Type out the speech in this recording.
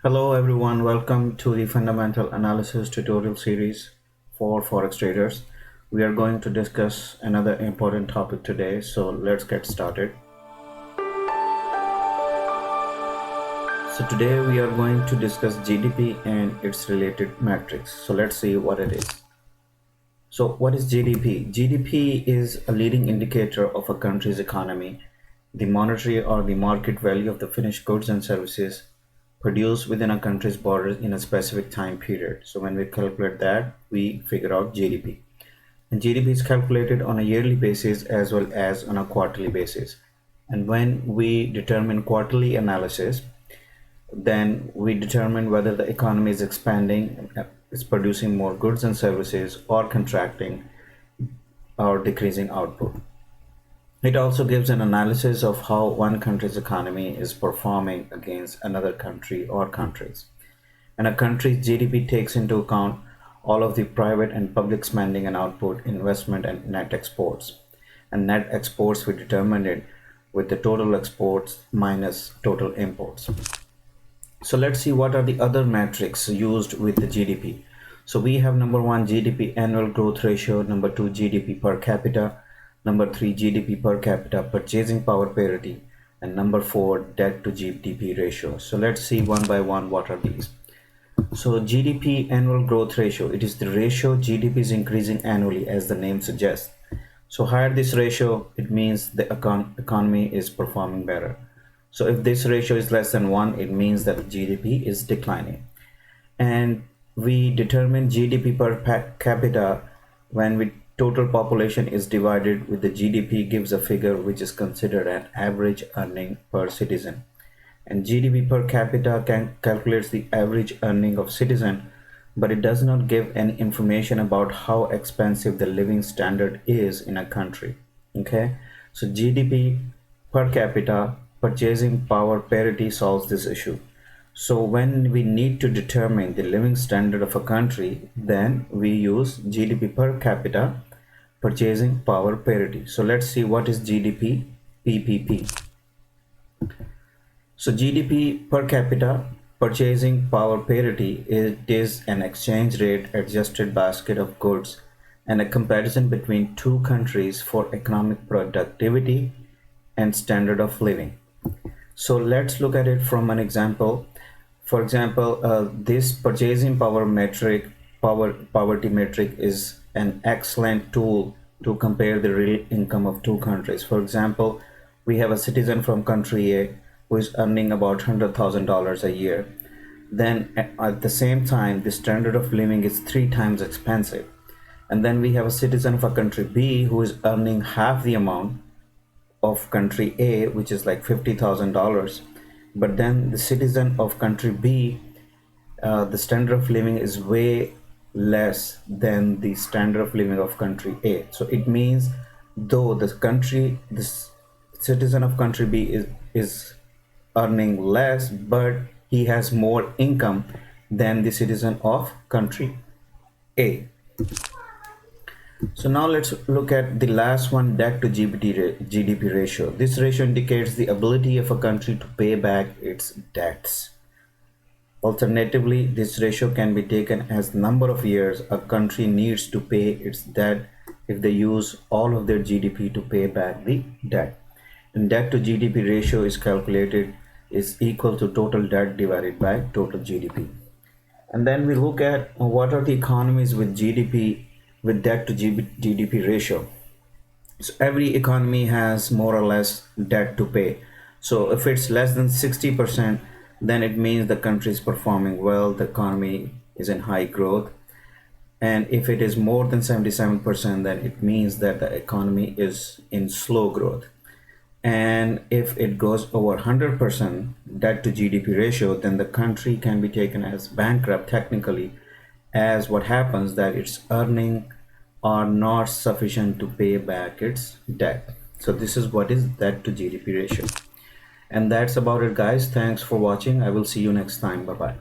Hello everyone, welcome to the fundamental analysis tutorial series for forex traders. We are going to discuss another important topic today, so let's get started. So today we are going to discuss GDP and its related metrics. So let's see what it is. So what is GDP? GDP is a leading indicator of a country's economy, the monetary or the market value of the finished goods and services produced within a country's borders in a specific time period. So when we calculate that, we figure out GDP. And GDP is calculated on a yearly basis as well as on a quarterly basis. And when we determine quarterly analysis, then we determine whether the economy is expanding, is producing more goods and services, or contracting or decreasing output. It also gives an analysis of how one country's economy is performing against another country or countries. And a country's GDP takes into account all of the private and public spending and output, investment and net exports. And net exports, we determine it with the total exports minus total imports. So let's see what are the other metrics used with the GDP. So we have number one, GDP annual growth ratio, number two, GDP per capita, number three, GDP per capita purchasing power parity, and number four, debt to GDP ratio. So let's see one by one what are these. So GDP annual growth ratio, it is the ratio GDP is increasing annually as the name suggests. So higher this ratio, it means the economy is performing better. So if this ratio is less than 1, it means that GDP is declining. And we determine GDP per capita when total population is divided with the GDP gives a figure which is considered an average earning per citizen. And GDP per capita calculates the average earning of citizen, but it does not give any information about how expensive the living standard is in a country. Okay, so GDP per capita purchasing power parity solves this issue. So when we need to determine the living standard of a country, then we use GDP per capita purchasing power parity. So let's see what is GDP PPP. So GDP per capita purchasing power parity, it is an exchange rate adjusted basket of goods and a comparison between two countries for economic productivity and standard of living. So let's look at it from an example. For example, this purchasing power metric, poverty metric is an excellent tool to compare the real income of two countries. For example, we have a citizen from country A who is earning about $100,000 a year. Then at the same time, the standard of living is 3 times expensive. And then we have a citizen of a country B who is earning half the amount of country A, which is like $50,000, but then the citizen of country B, the standard of living is way less than the standard of living of country A. So it means though this citizen of country B is earning less, but he has more income than the citizen of country A. So now let's look at the last one, debt to GDP ratio. This ratio indicates the ability of a country to pay back its debts. Alternatively, this ratio can be taken as number of years a country needs to pay its debt if they use all of their GDP to pay back the debt. And debt to GDP ratio is calculated is equal to total debt divided by total GDP. And then we look at what are the economies with GDP with debt to GDP ratio. So every economy has more or less debt to pay. So if it's less than 60%, then it means the country is performing well, the economy is in high growth. And if it is more than 77%, then it means that the economy is in slow growth. And if it goes over 100% debt to GDP ratio, then the country can be taken as bankrupt technically, as what happens that its earning are not sufficient to pay back its debt. So this is what is debt to GDP ratio. And that's about it, guys. Thanks for watching. I will see you next time. Bye bye.